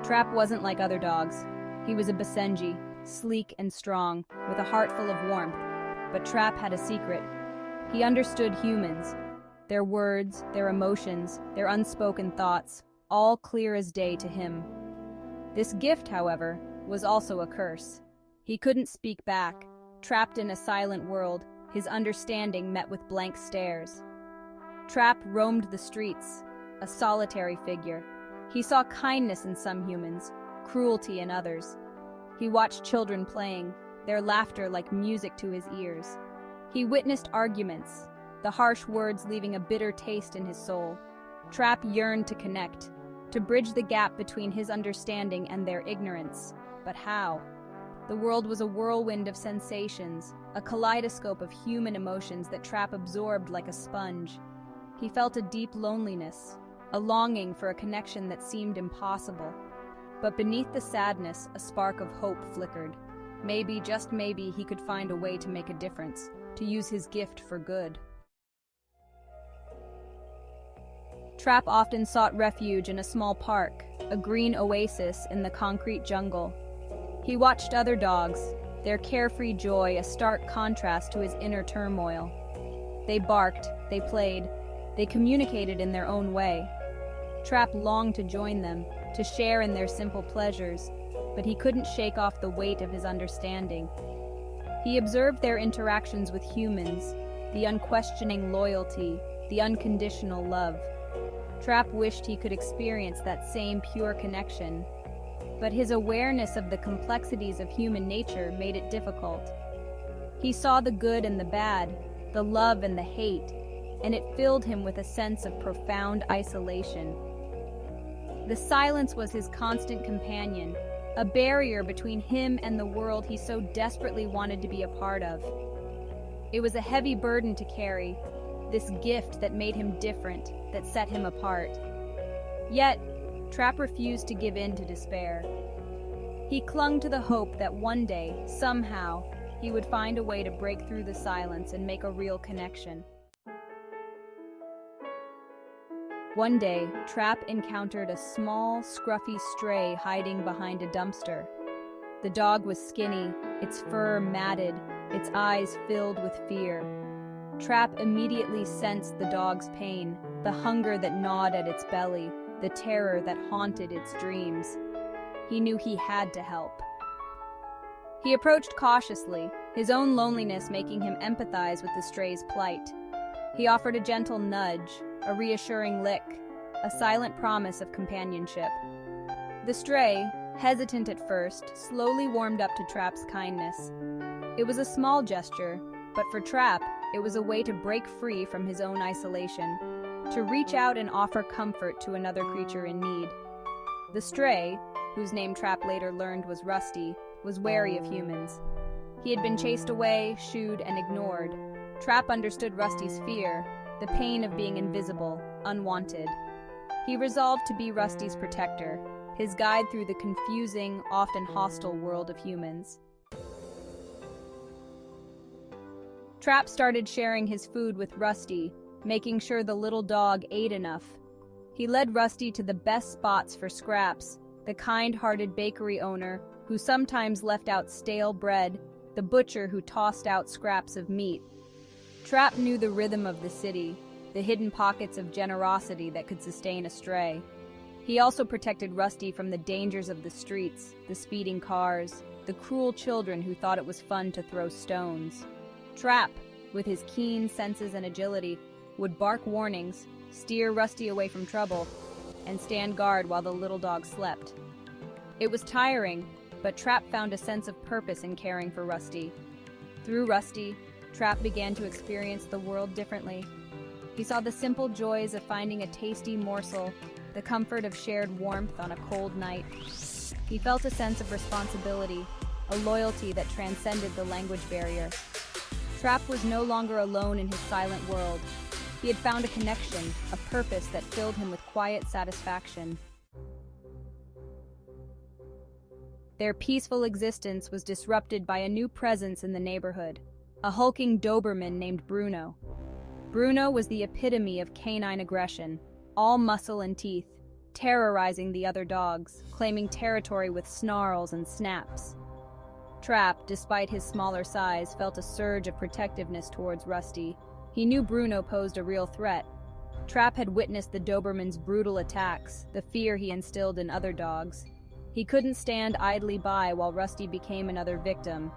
Trappe wasn't like other dogs. He was a Basenji, sleek and strong, with a heart full of warmth. But Trappe had a secret. He understood humans, their words, their emotions, their unspoken thoughts, all clear as day to him. This gift, however, was also a curse. He couldn't speak back. Trapped in a silent world, his understanding met with blank stares. Trappe roamed the streets, a solitary figure. He saw kindness in some humans, cruelty in others. He watched children playing, their laughter like music to his ears. He witnessed arguments, the harsh words leaving a bitter taste in his soul. Trappe yearned to connect, to bridge the gap between his understanding and their ignorance. But how? The world was a whirlwind of sensations, a kaleidoscope of human emotions that Trappe absorbed like a sponge. He felt a deep loneliness, a longing for a connection that seemed impossible. But beneath the sadness, a spark of hope flickered. Maybe, just maybe, he could find a way to make a difference, to use his gift for good. Trappe often sought refuge in a small park, a green oasis in the concrete jungle. He watched other dogs, their carefree joy a stark contrast to his inner turmoil. They barked, they played, they communicated in their own way. Trappe longed to join them, to share in their simple pleasures, but he couldn't shake off the weight of his understanding. He observed their interactions with humans, the unquestioning loyalty, the unconditional love. Trappe wished he could experience that same pure connection, but his awareness of the complexities of human nature made it difficult. He saw the good and the bad, the love and the hate, and it filled him with a sense of profound isolation. The silence was his constant companion, a barrier between him and the world he so desperately wanted to be a part of. It was a heavy burden to carry, this gift that made him different, that set him apart. Yet, Trappe refused to give in to despair. He clung to the hope that one day, somehow, he would find a way to break through the silence and make a real connection. One day, Trappe encountered a small, scruffy stray hiding behind a dumpster. The dog was skinny, its fur matted, its eyes filled with fear. Trappe immediately sensed the dog's pain, the hunger that gnawed at its belly, the terror that haunted its dreams. He knew he had to help. He approached cautiously, his own loneliness making him empathize with the stray's plight. He offered a gentle nudge, a reassuring lick, a silent promise of companionship. The stray, hesitant at first, slowly warmed up to Trappe's kindness. It was a small gesture, but for Trappe, it was a way to break free from his own isolation, to reach out and offer comfort to another creature in need. The stray, whose name Trappe later learned was Rusty, was wary of humans. He had been chased away, shooed, and ignored. Trappe understood Rusty's fear, the pain of being invisible, unwanted. He resolved to be Rusty's protector, his guide through the confusing, often hostile world of humans. Trappe started sharing his food with Rusty, making sure the little dog ate enough. He led Rusty to the best spots for Scraps, the kind-hearted bakery owner who sometimes left out stale bread, the butcher who tossed out scraps of meat. Trappe knew the rhythm of the city, the hidden pockets of generosity that could sustain a stray. He also protected Rusty from the dangers of the streets, the speeding cars, the cruel children who thought it was fun to throw stones. Trappe, with his keen senses and agility, would bark warnings, steer Rusty away from trouble, and stand guard while the little dog slept. It was tiring, but Trappe found a sense of purpose in caring for Rusty. Through Rusty, Trappe began to experience the world differently. He saw the simple joys of finding a tasty morsel, the comfort of shared warmth on a cold night. He felt a sense of responsibility, a loyalty that transcended the language barrier. Trappe was no longer alone in his silent world. He had found a connection, a purpose that filled him with quiet satisfaction. Their peaceful existence was disrupted by a new presence in the neighborhood, a hulking Doberman named Bruno. Bruno was the epitome of canine aggression, all muscle and teeth. terrorizing the other dogs, claiming territory with snarls and snaps. Trappe, despite his smaller size, felt a surge of protectiveness towards Rusty. He knew Bruno posed a real threat. Trappe had witnessed the Doberman's brutal attacks, the fear he instilled in other dogs. He couldn't stand idly by while Rusty became another victim.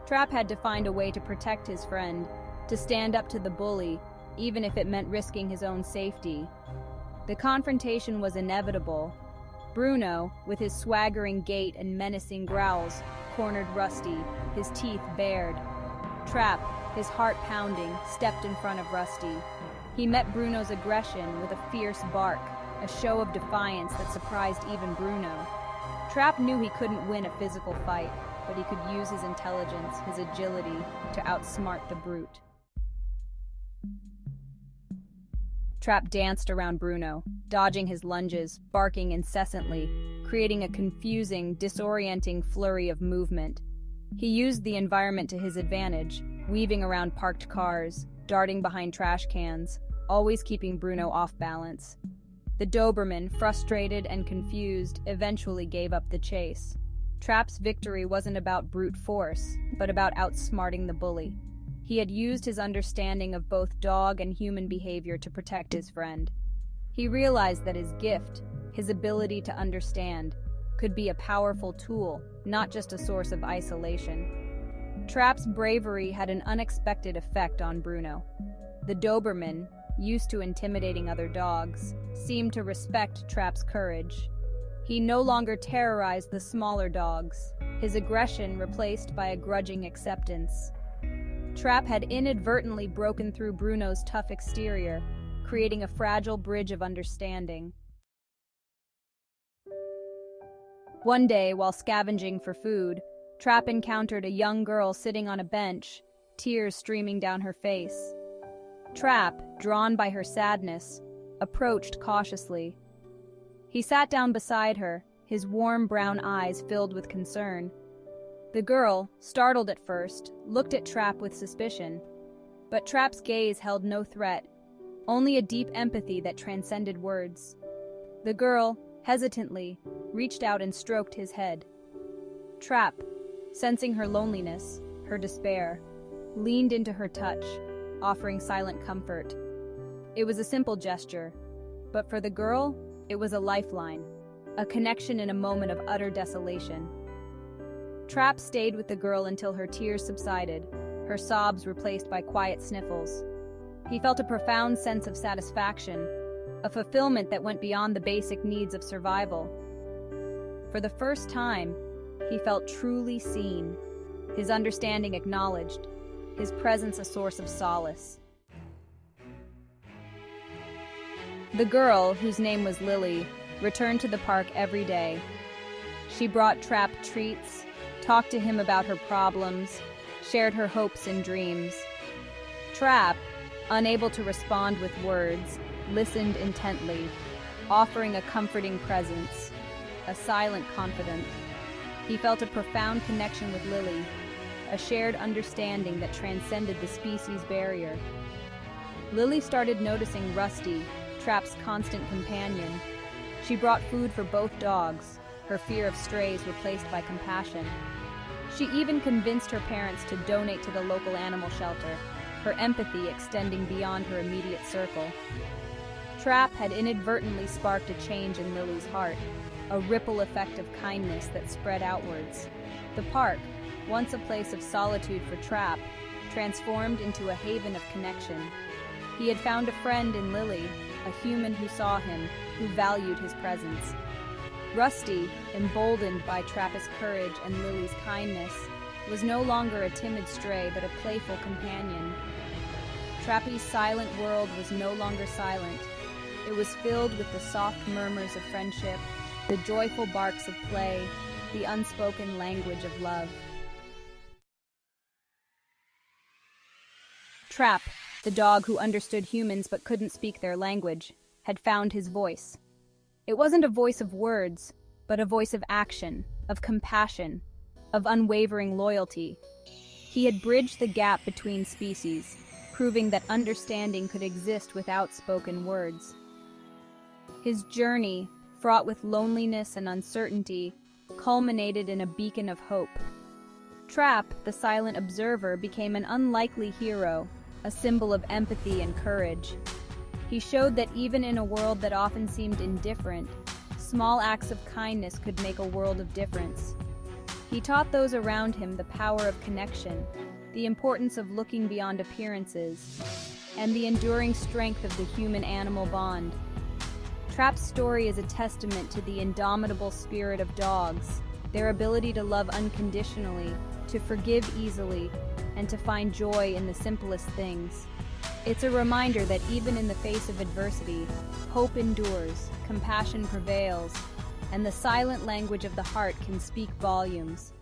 Trappe had to find a way to protect his friend, to stand up to the bully, even if it meant risking his own safety. The confrontation was inevitable. Bruno, with his swaggering gait and menacing growls, cornered Rusty, his teeth bared. Trappe, his heart pounding, stepped in front of Rusty. He met Bruno's aggression with a fierce bark, a show of defiance that surprised even Bruno. Trappe knew he couldn't win a physical fight, but he could use his intelligence, his agility, to outsmart the brute. Trappe danced around Bruno, dodging his lunges, barking incessantly, creating a confusing, disorienting flurry of movement. He used the environment to his advantage, weaving around parked cars, darting behind trash cans, always keeping Bruno off balance. The Doberman, frustrated and confused, eventually gave up the chase. Trappe's victory wasn't about brute force, but about outsmarting the bully. He had used his understanding of both dog and human behavior to protect his friend. He realized that his gift, his ability to understand, could be a powerful tool, not just a source of isolation. Trappe's bravery had an unexpected effect on Bruno. The Doberman, used to intimidating other dogs, seemed to respect Trappe's courage. He no longer terrorized the smaller dogs, his aggression replaced by a grudging acceptance. Trappe had inadvertently broken through Bruno's tough exterior, creating a fragile bridge of understanding. One day, while scavenging for food, Trappe encountered a young girl sitting on a bench, tears streaming down her face. Trappe, drawn by her sadness, approached cautiously. He sat down beside her, his warm brown eyes filled with concern. The girl, startled at first, looked at Trappe with suspicion. But Trappe's gaze held no threat, only a deep empathy that transcended words. The girl, hesitantly, reached out and stroked his head. Trappe, sensing her loneliness, her despair, leaned into her touch, offering silent comfort. It was a simple gesture, but for the girl, it was a lifeline, a connection in a moment of utter desolation. Trappe stayed with the girl until her tears subsided, her sobs replaced by quiet sniffles. He felt a profound sense of satisfaction, a fulfillment that went beyond the basic needs of survival. For the first time, he felt truly seen, his understanding acknowledged, his presence a source of solace. The girl, whose name was Lily, returned to the park every day. She brought Trappe treats, talked to him about her problems, shared her hopes and dreams. Trappe, unable to respond with words, listened intently, offering a comforting presence, a silent confidence. He felt a profound connection with Lily, a shared understanding that transcended the species barrier. Lily started noticing Rusty, Trappe's constant companion. She brought food for both dogs, her fear of strays replaced by compassion. She even convinced her parents to donate to the local animal shelter, her empathy extending beyond her immediate circle. Trappe had inadvertently sparked a change in Lily's heart, a ripple effect of kindness that spread outwards. The park, once a place of solitude for Trappe, transformed into a haven of connection. He had found a friend in Lily, a human who saw him, who valued his presence. Rusty, emboldened by Trappe's courage and Lily's kindness, was no longer a timid stray but a playful companion. Trappe's silent world was no longer silent. It was filled with the soft murmurs of friendship, the joyful barks of play, the unspoken language of love. Trappe, the dog who understood humans but couldn't speak their language, had found his voice. It wasn't a voice of words, but a voice of action, of compassion, of unwavering loyalty. He had bridged the gap between species, proving that understanding could exist without spoken words. His journey, fraught with loneliness and uncertainty, culminated in a beacon of hope. Trappe, the silent observer, became an unlikely hero, a symbol of empathy and courage. He showed that even in a world that often seemed indifferent, small acts of kindness could make a world of difference. He taught those around him the power of connection, the importance of looking beyond appearances, and the enduring strength of the human-animal bond. Trappe's story is a testament to the indomitable spirit of dogs, their ability to love unconditionally, to forgive easily, and to find joy in the simplest things. It's a reminder that even in the face of adversity, hope endures, compassion prevails, and the silent language of the heart can speak volumes.